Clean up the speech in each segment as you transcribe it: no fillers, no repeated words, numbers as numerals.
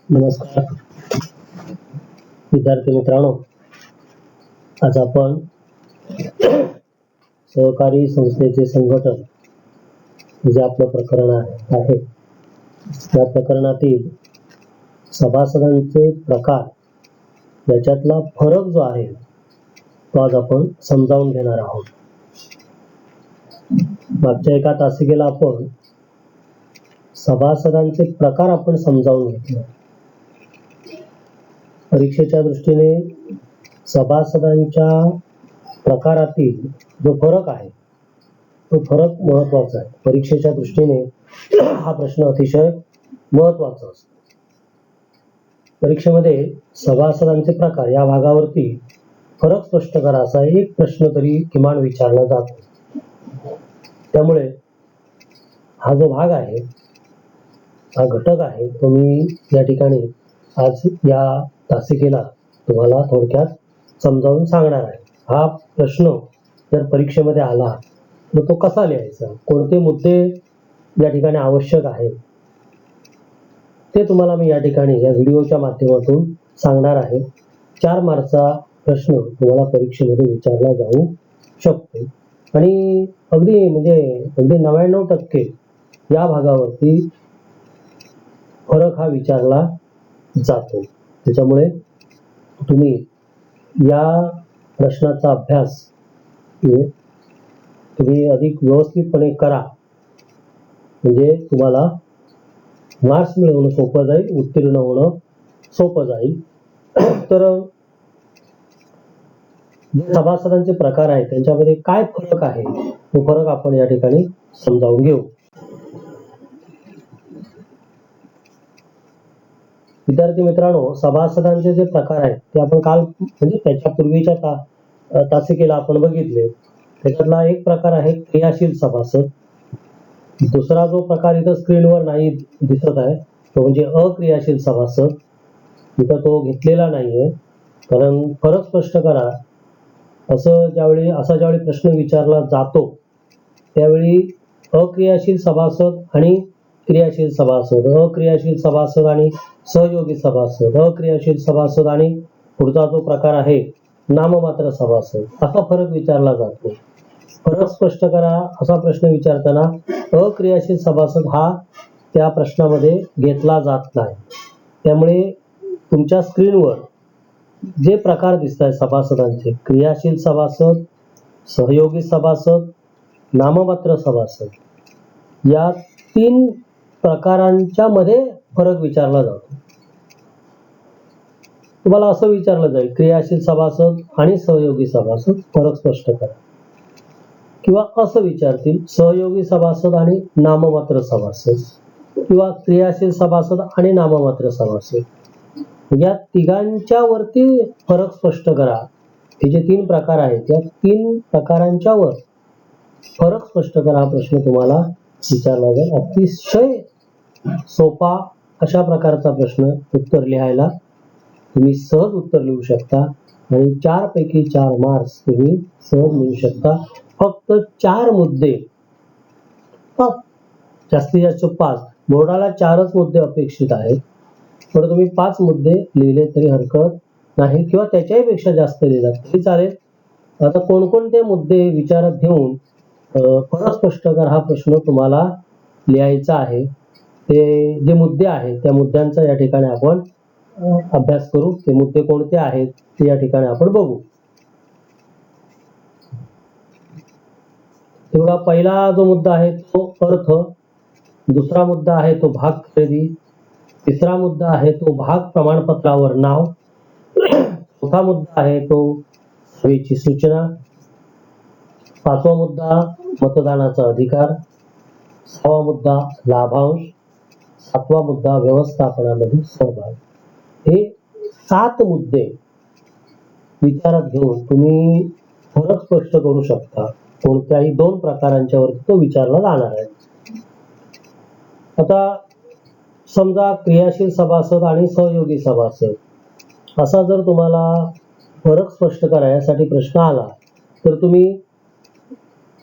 नमस्कार विद्यार्थी मित्रांनो, आज आपण सहकारी संस्थेचे संघटन जे आपलं प्रकरण आहे त्या प्रकरणातील सभासदांचे प्रकार याच्यातला फरक जो आहे तो आज आपण समजावून घेणार आहोत. मागच्या एका तासिकेला आपण सभासदांचे प्रकार आपण समजावून घेतले. परीक्षेच्या दृष्टीने सभासदांच्या प्रकारातील जो फरक आहे तो फरक महत्वाचा आहे. परीक्षेच्या दृष्टीने हा प्रश्न अतिशय महत्वाचा असतो. परीक्षेमध्ये सभासदांचे प्रकार या भागावरती फरक स्पष्ट करा असा एक प्रश्न तरी किमान विचारला जातो. त्यामुळे हा जो भाग आहे, हा घटक आहे, तो मी या ठिकाणी आज या तासिकेला तुम्हाला थोडक्यात समजावून सांगणार आहे. हा प्रश्न जर परीक्षेमध्ये आला तर तो कसा लिहायचा, कोणते मुद्दे या ठिकाणी आवश्यक आहेत ते तुम्हाला मी या ठिकाणी या व्हिडिओच्या माध्यमातून सांगणार आहे. 4 मार्कचा प्रश्न तुम्हाला परीक्षेमध्ये विचारला जाऊ शकतो आणि अगदी 99% या भागावरती फरक हा विचारला जातो. त्याच्यामुळे तुम्ही या प्रश्नाचा अभ्यास तुम्ही अधिक व्यवस्थितपणे करा, म्हणजे तुम्हाला मार्क्स मिळवणं सोपं जाईल, उत्तीर्ण होणं सोपं जाईल. तर जे सभासदांचे प्रकार आहेत त्यांच्यामध्ये काय फरक आहे तो फरक आपण या ठिकाणी समजावून घेऊ. विद्यार्थी मित्रांनो, सभासदांचे जे प्रकार आहेत ते आपण काल म्हणजे त्याच्या पूर्वीच्या तासिकेला आपण बघितले. त्याच्यातला एक प्रकार आहे क्रियाशील सभासद. दुसरा जो प्रकार इथं स्क्रीनवर नाही दिसत आहे तो म्हणजे अक्रियाशील सभासद. इथं तो घेतलेला नाहीये, कारण फरक स्पष्ट करा. ज्यावेळी प्रश्न विचारला जातो त्यावेळी अक्रियाशील सभासद आणि क्रियाशील सभासद, अक्रियाशील सभासद आणि सहयोगी सभासद, अक्रियाशील सभासद आणि पुढचा जो प्रकार आहे नाममात्र सभासद, असा फरक विचारला जातो. फरक स्पष्ट करा असा प्रश्न विचारताना अक्रियाशील सभासद हा त्या प्रश्नामध्ये घेतला जात नाही. त्यामुळे तुमच्या स्क्रीनवर जे प्रकार दिसत आहेत सभासदांचे, क्रियाशील सभासद, सहयोगी सभासद, नाममात्र सभासद, या 3 प्रकारांच्या मध्ये फरक विचारला जातो. तुम्हाला असं विचारलं जाईल क्रियाशील सभासद आणि सहयोगी सभासद फरक स्पष्ट करा, किंवा असं विचारतील सहयोगी सभासद आणि नाममात्र सभासद, किंवा क्रियाशील सभासद आणि नाममात्र सभासद, या तिघांच्या वरती फरक स्पष्ट करा. हे जे 3 प्रकार आहेत या 3 प्रकारांच्या वर फरक स्पष्ट करा हा प्रश्न तुम्हाला विचारला जाईल. अतिशय सोपा अशा प्रकारचा प्रश्न उत्तर लिहायला तुम्ही सहज उत्तर लिहू शकता आणि 4 पैकी 4 मार्क्स तुम्ही सहज मिळवू शकता. फक्त 4 मुद्दे, जास्तीत जास्त 5, बोर्डाला 4च मुद्दे अपेक्षित आहेत, पण तुम्ही 5 मुद्दे लिहिले तरी हरकत नाही, किंवा त्याच्याही पेक्षा जास्त लिहिला तरी चालेल. आता कोणकोणते मुद्दे विचारात घेऊन फरक स्पष्ट कर हा प्रश्न तुम्हाला लिहायचा आहे, ते जे मुद्दे आहेत त्या मुद्द्यांचा या ठिकाणी आपण अभ्यास करू. ते मुद्दे कोणते आहेत ते या ठिकाणी आपण बघू. तेव्हा पहिला जो मुद्दा आहे तो अर्थ, दुसरा मुद्दा आहे तो भाग खरेदी, तिसरा मुद्दा आहे तो भाग प्रमाणपत्रावर नाव, चौथा मुद्दा आहे तो सेवेची सूचना, 5वा मुद्दा मतदानाचा अधिकार, 6वा मुद्दा लाभांश, 7वा मुद्दा व्यवस्थापनामध्ये सहभाग. हे 7 मुद्दे विचारात घेऊन तुम्ही फरक स्पष्ट करू शकता. कोणत्याही 2 प्रकारांच्या वरती तो विचारला जाणार आहे. आता समजा क्रियाशील सभासद आणि सहयोगी सभासद असा जर तुम्हाला फरक स्पष्ट करायसाठी प्रश्न आला तर तुम्ही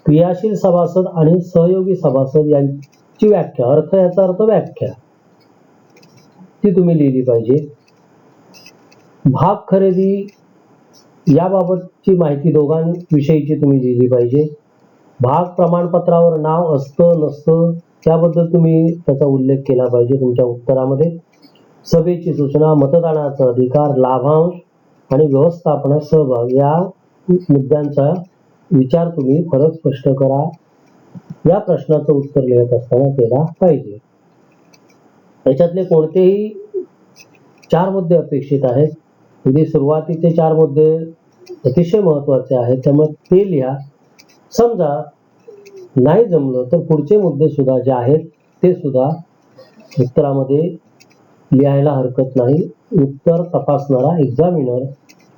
क्रियाशील सभासद आणि सहयोगी सभासद यांची व्याख्या, याचा अर्थ व्याख्या ती तुम्ही लिहिली पाहिजे. भाग खरेदी याबाबतची माहिती दोघांविषयीची तुम्ही लिहिली पाहिजे. भाग प्रमाणपत्रावर नाव असतं नसतं त्याबद्दल तुम्ही त्याचा उल्लेख केला पाहिजे तुमच्या उत्तरामध्ये. सभेची सूचना, मतदानाचा अधिकार, लाभांश आणि व्यवस्थापनात सहभाग या मुद्द्यांचा विचार तुम्ही फरक स्पष्ट करा या प्रश्नाचं उत्तर लिहित असताना केला पाहिजे. याच्यातले कोणतेही 4 मुद्दे अपेक्षित आहेत. म्हणजे सुरुवातीचे 4 मुद्दे अतिशय महत्वाचे आहेत, त्यामुळे ते लिहा. समजा नाही जमलं तर पुढचे मुद्दे सुद्धा जे आहेत ते सुद्धा उत्तरामध्ये लिहायला हरकत नाही. उत्तर तपासणारा एक्झामिनर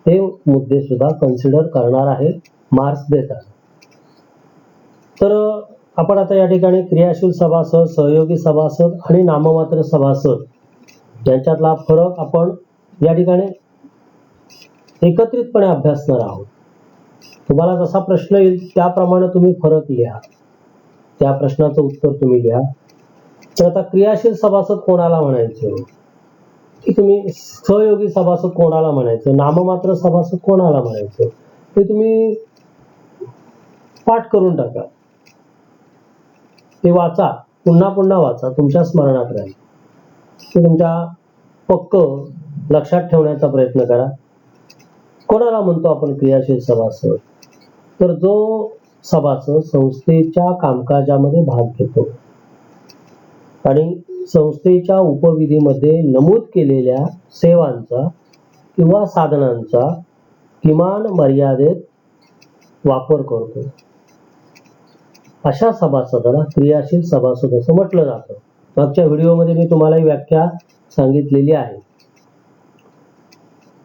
ते मुद्दे सुद्धा कन्सिडर करणार आहे मार्क्स देतात. तर आपण आता या ठिकाणी क्रियाशील सभासद, सहयोगी सभासद आणि नाममात्र सभासद यांच्यातला फरक आपण या ठिकाणी एकत्रितपणे अभ्यासणार आहोत. तुम्हाला जसा प्रश्न येईल त्याप्रमाणे तुम्ही फरक लिहा, त्या प्रश्नाचं उत्तर तुम्ही लिहा. तर आता क्रियाशील सभासद कोणाला म्हणायचं, की तुम्ही सहयोगी सभासद कोणाला म्हणायचं, नाममात्र सभासद कोणाला म्हणायचं ते तुम्ही पाठ करून टाका. ते वाचा, पुन्हा पुन्हा वाचा, तुमच्या स्मरणात राहील. ते तुमच्या पक्क लक्षात ठेवण्याचा प्रयत्न करा. कोणाला म्हणतो आपण क्रियाशील सभासद? तर जो सभासद संस्थेच्या कामकाजामध्ये भाग घेतो आणि संस्थेच्या उपविधीमध्ये नमूद केलेल्या सेवांचा किंवा साधनांचा किमान मर्यादेत वापर करतो, अशा सभासदाला क्रियाशील सभासद असं म्हटलं जातं. मागच्या व्हिडिओमध्ये मी तुम्हाला ही व्याख्या सांगितलेली आहे.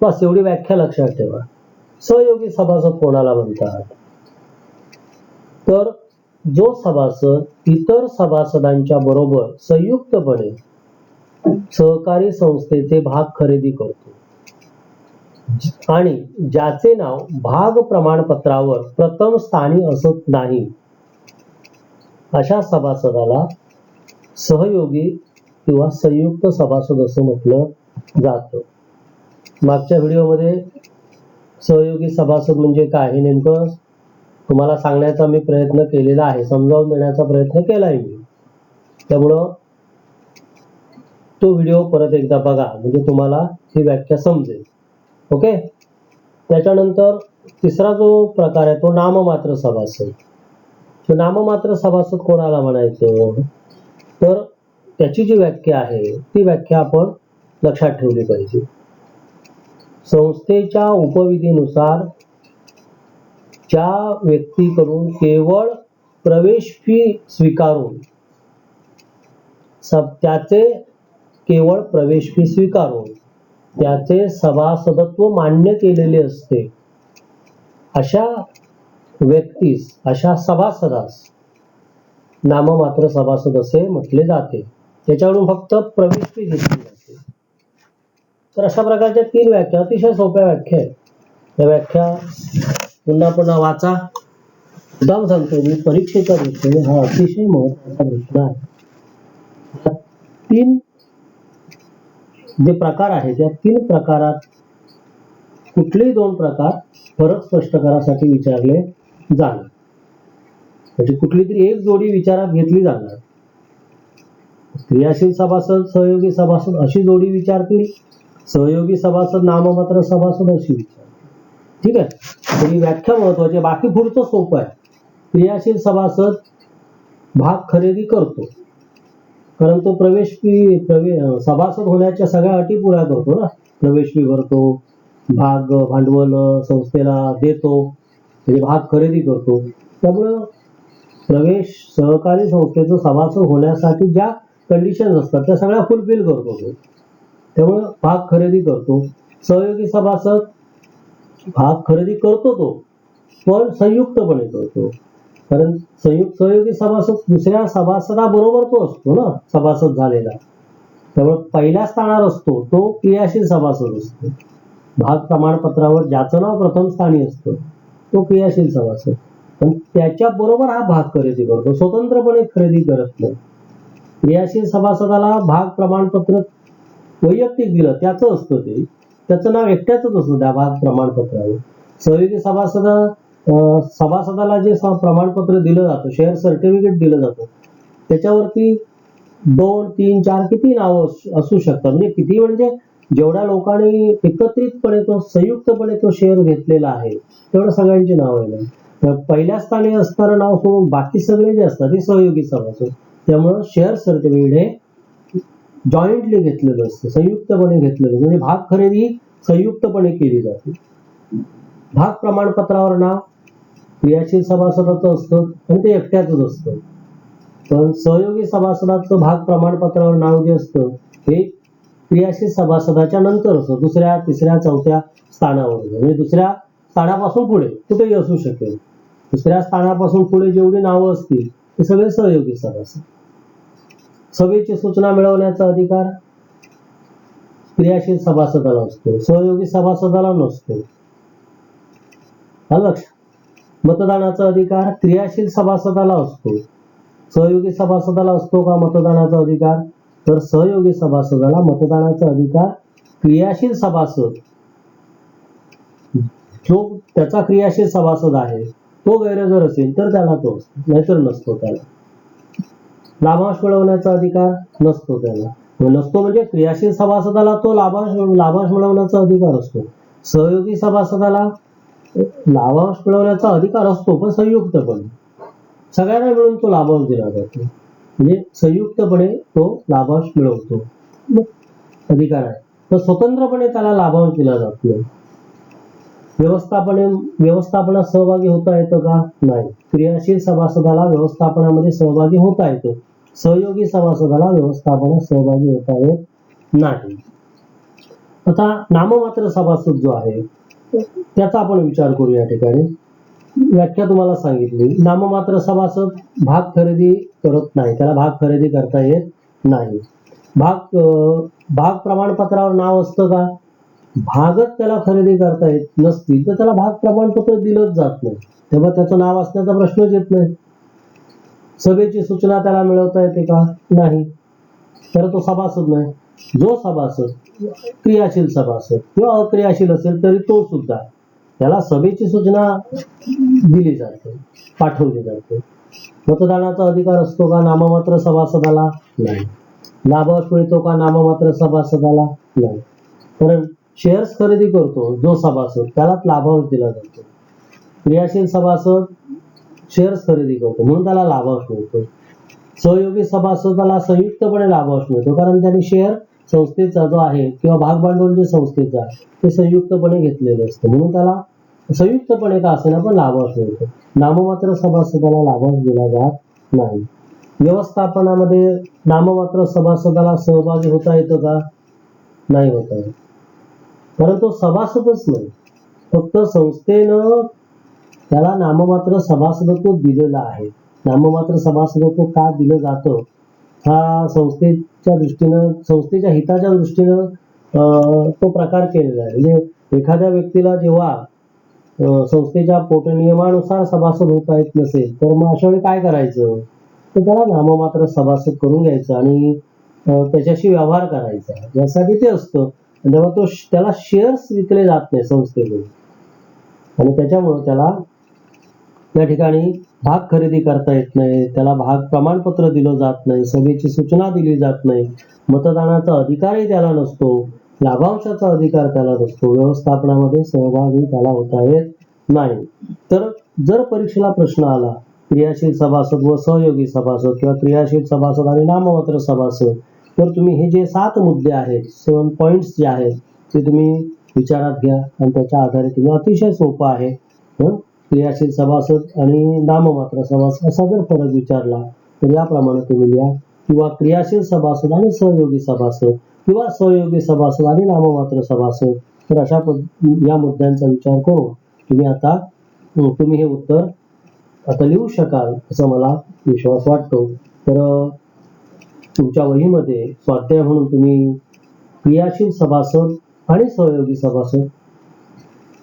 बस एवढी व्याख्या लक्षात ठेवा. सहयोगी सभासद कोणाला म्हणतात? तर जो सभासद इतर सभासदांच्या बरोबर संयुक्तपणे सहकारी संस्थेचे भाग खरेदी करतो आणि ज्याचे नाव भाग प्रमाणपत्रावर प्रथम स्थानी असत नाही, अशा सभासदाला सहयोगी किंवा संयुक्त सभासद असं म्हटलं जातं. मागच्या व्हिडिओमध्ये सहयोगी सभासद म्हणजे काय हे नेमकं तुम्हाला सांगण्याचा मी प्रयत्न केलेला आहे, समजावून देण्याचा प्रयत्न केलाय मी. त्यामुळं तो व्हिडिओ परत एकदा बघा, म्हणजे तुम्हाला ही व्याख्या समजेल. ओके. त्याच्यानंतर तिसरा जो प्रकार आहे तो नाममात्र सभासद. नाममात्र सभासद कोणाला म्हणायचं? तर त्याची जी व्याख्या आहे ती व्याख्या आपण लक्षात ठेवली पाहिजे. संस्थेच्या उपविधीनुसार ज्या व्यक्तीकडून केवळ प्रवेश फी स्वीकारून त्याचे सभासदत्व मान्य केलेले असते, अशा व्यक्तीस, अशा सभासदास नाममात्र सभासद असे म्हटले जाते. त्याच्याकडून फक्त प्रवेश फी घेतली जाते. तर अशा प्रकारच्या 3 व्याख्या, अतिशय सोप्या व्याख्या आहेत. त्या व्याख्या पुन्हा पुन्हा वाचा. उदाहरण सांगतो मी, परीक्षेच्या दृष्टीने हा अतिशय महत्वाचा प्रश्न आहे. 3 जे प्रकार आहेत त्या 3 प्रकारात कुठलेही 2 प्रकार फरक स्पष्ट करासाठी विचारले जाणार. म्हणजे कुठली तरी एक जोडी विचारात घेतली जाणार. क्रियाशील सभासद, सहयोगी सभासद अशी जोडी विचारतील, सहयोगी सभासद, नाममात्र सभासद अशी विचारतील. ठीक आहे. तर ही व्याख्या महत्वाची आहे. बाकी पुढचं सोपं आहे. क्रियाशील सभासद भाग खरेदी करतो, कारण तो सभासद होण्याच्या सगळ्या अटी पुऱ्या करतो ना. प्रवेश फी भरतो, भाग भांडवल संस्थेला देतो, म्हणजे भाग खरेदी करतो. त्यामुळं सहकारी संस्थेचं सभासद होण्यासाठी ज्या कंडिशन असतात त्या सगळ्या फुलफिल करतो तो. त्यामुळे भाग खरेदी करतो. सहयोगी सभासद भाग खरेदी करतो तो, पण संयुक्तपणे करतो, कारण सहयोगी सभासद दुसऱ्या सभासदाबरोबर तो असतो ना सभासद झालेला. त्यामुळे पहिल्या स्थानावर असतो तो क्रियाशील सभासद असतो. भाग प्रमाणपत्रावर ज्याचं नाव प्रथम स्थानी असतं तो क्रियाशील सभासद, पण त्याच्या बरोबर हा भाग खरेदी करतो, स्वतंत्रपणे खरेदी करत नाही. क्रियाशील सभासदाला भाग प्रमाणपत्र वैयक्तिक दिलं त्याचं असतं ते, त्याचं नाव एकट्याच असतं त्या भाग प्रमाणपत्रावर. सहयोगी सभासदाला जे प्रमाणपत्र दिलं जातं, शेअर सर्टिफिकेट दिलं जातं, त्याच्यावरती 2, 3, 4 किती नावं असू शकतात. म्हणजे किती म्हणजे जेवढ्या लोकांनी एकत्रितपणे संयुक्तपणे तो शेअर घेतलेला आहे तेवढ्या सगळ्यांची नावं आहे. तर पहिल्या स्थानी असणारं नाव सोडून बाकी सगळे जे असतात ते सहयोगी सभासद. त्यामुळं शेअर सर्टिफिकेट हे जॉईंटली घेतलेलं असतं, संयुक्तपणे घेतलेलं, म्हणजे भाग खरेदी संयुक्तपणे केली जाते. भाग प्रमाणपत्रावर नाव क्रियाशील सभासदाचं असतं आणि ते एकट्याच असतं. पण सहयोगी सभासदाचं भाग प्रमाणपत्रावर नाव जे असतं हे क्रियाशील सभासदाच्या नंतर असतं, 2ऱ्या, 3ऱ्या, 4थ्या स्थानावर, म्हणजे 2ऱ्या स्थानापासून पुढे कुठेही असू शकेल. 2ऱ्या स्थानापासून पुढे जेवढी नावं असतील ते सगळे सहयोगी सभासद. सभेची सूचना मिळवण्याचा अधिकार क्रियाशील सभासदाला असतो, सहयोगी सभासदाला नसतो. लक्षात. मतदानाचा अधिकार क्रियाशील सभासदाला असतो, सहयोगी सभासदाला असतो का मतदानाचा अधिकार? तर सहयोगी सभासदाला मतदानाचा अधिकार क्रियाशील सभासद जो त्याचा क्रियाशील सभासद आहे तो गैरहजर असेल तर त्याला तो असतो, नाहीतर नसतो त्याला. लाभांश मिळवण्याचा अधिकार नसतो त्याला. नसतो म्हणजे क्रियाशील सभासदाला तो लाभांश मिळवण्याचा अधिकार असतो. सहयोगी सभासदाला लाभांश मिळवण्याचा अधिकार असतो पण संयुक्तपणे सगळ्यांना मिळून तो लाभांश दिला जातो, म्हणजे संयुक्तपणे तो लाभांश मिळवतो, अधिकार आहे. तर स्वतंत्रपणे त्याला लाभांश दिला जात नाही. व्यवस्थापनात सहभागी होता येतं का? नाही. क्रियाशील सभासदाला व्यवस्थापनामध्ये सहभागी होता येतं, सहयोगी सभासदाला व्यवस्थापनात सहभागी होता येत नाही. आता नाममात्र सभासद जो आहे त्याचा आपण विचार करू. या ठिकाणी व्याख्या तुम्हाला सांगितली. नाममात्र सभासद भाग खरेदी करत नाही, त्याला भाग खरेदी करता येत नाही. भाग प्रमाणपत्रावर नाव असतं का? भागच त्याला खरेदी करता येत नसतील तर त्याला भाग प्रमाणपत्र दिलंच जात नाही, तेव्हा त्याचं नाव असण्याचा प्रश्नच येत नाही. सभेची सूचना त्याला मिळवता येते का? नाही, तर तो सभासद नाही. जो सभासद क्रियाशील सभासद किंवा अक्रियाशील असेल तरी तो सुद्धा त्याला सभेची सूचना दिली जाते, पाठवली जाते. मतदानाचा अधिकार असतो का नाममात्र सभासदाला? नाही. लाभांश मिळतो का नाममात्र सभासदाला? नाही. कारण शेअर्स खरेदी करतो जो सभासद त्यालाच लाभांश दिला जातो. क्रियाशील सभासद शेअर्स खरेदी करतो म्हणून त्याला लाभांश मिळतो. सहयोगी सभासदाला संयुक्तपणे लाभांश मिळतो कारण त्यांनी शेअर संस्थेचा जो आहे किंवा भाग भांडवल जे संस्थेचं आहे ते संयुक्तपणे घेतलेलं असतं म्हणून त्याला संयुक्तपणे का असेना पण लाभांश मिळतो. नाममात्र सभासदाला लाभांश दिला जात नाही. व्यवस्थापनामध्ये नाममात्र सभासदाला सहभागी होता येतं का? नाही होता येत, कारण तो सभासदच नाही. फक्त संस्थेनं त्याला नाममात्र सभासदत्व दिलेलं आहे. नाममात्र सभासदत्व का दिलं जातं हा संस्थेच्या दृष्टीनं, संस्थेच्या हिताच्या दृष्टीनं तो प्रकार केलेला आहे. म्हणजे एखाद्या व्यक्तीला जेव्हा संस्थेच्या पोटनियमानुसार सभासद होता येत नसेल तर मग अशा वेळी काय करायचं, तर त्याला नाममात्र सभासद करून घ्यायचं आणि त्याच्याशी व्यवहार करायचा, यासाठी ते असतं. तेव्हा त्याला शेअर्स विकले जात नाही संस्थेकडून आणि त्याच्यामुळे त्याला त्या ठिकाणी भाग खरेदी करता येत नाही, त्याला भाग प्रमाणपत्र दिलं जात नाही, सभेची सूचना दिली जात नाही, मतदानाचा अधिकारही त्याला नसतो, लाभांशाचा अधिकार त्याला नसतो, व्यवस्थापनामध्ये सहभागी त्याला होता येत नाही. तर जर परीक्षेला प्रश्न आला क्रियाशील सभासद व सहयोगी सभासद किंवा क्रियाशील सभासद आणि नाममात्र सभासद, तर तुम्ही हे जे 7 मुद्दे आहेत, 7 पॉइंट्स जे आहेत ते तुम्ही विचारात घ्या आणि त्याच्या आधारे तुम्ही अतिशय सोपं आहे क्रियाशील सभासद आणि नाममात्र सभासद असा जर फरक विचारला तर याप्रमाणे तुम्ही लिहा, किंवा क्रियाशील सभासद आणि सहयोगी सभासद किंवा सहयोगी सभासद आणि नाममात्र सभासद. तर अशा या मुद्द्यांचा विचार करून तुम्ही हे उत्तर आता लिहू शकाल असं मला विश्वास वाटतो. तर तुमच्या वहीमध्ये स्वाध्याय म्हणून तुम्ही क्रियाशील सभासद आणि सहयोगी सभासद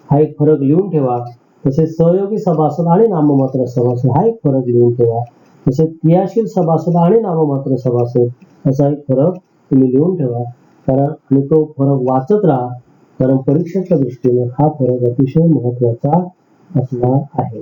हा एक फरक लिहून ठेवा. तसेच सहयोगी सभासद आणि नाममात्र सभासद हा एक फरक लिहून ठेवा. तसेच क्रियाशील सभासद आणि नाममात्र सभासद असा एक फरक तुम्ही लिहून ठेवा. कारण आणि तो फरक वाचत राहा, कारण परीक्षेच्या दृष्टीने हा फरक अतिशय महत्वाचा असणार आहे.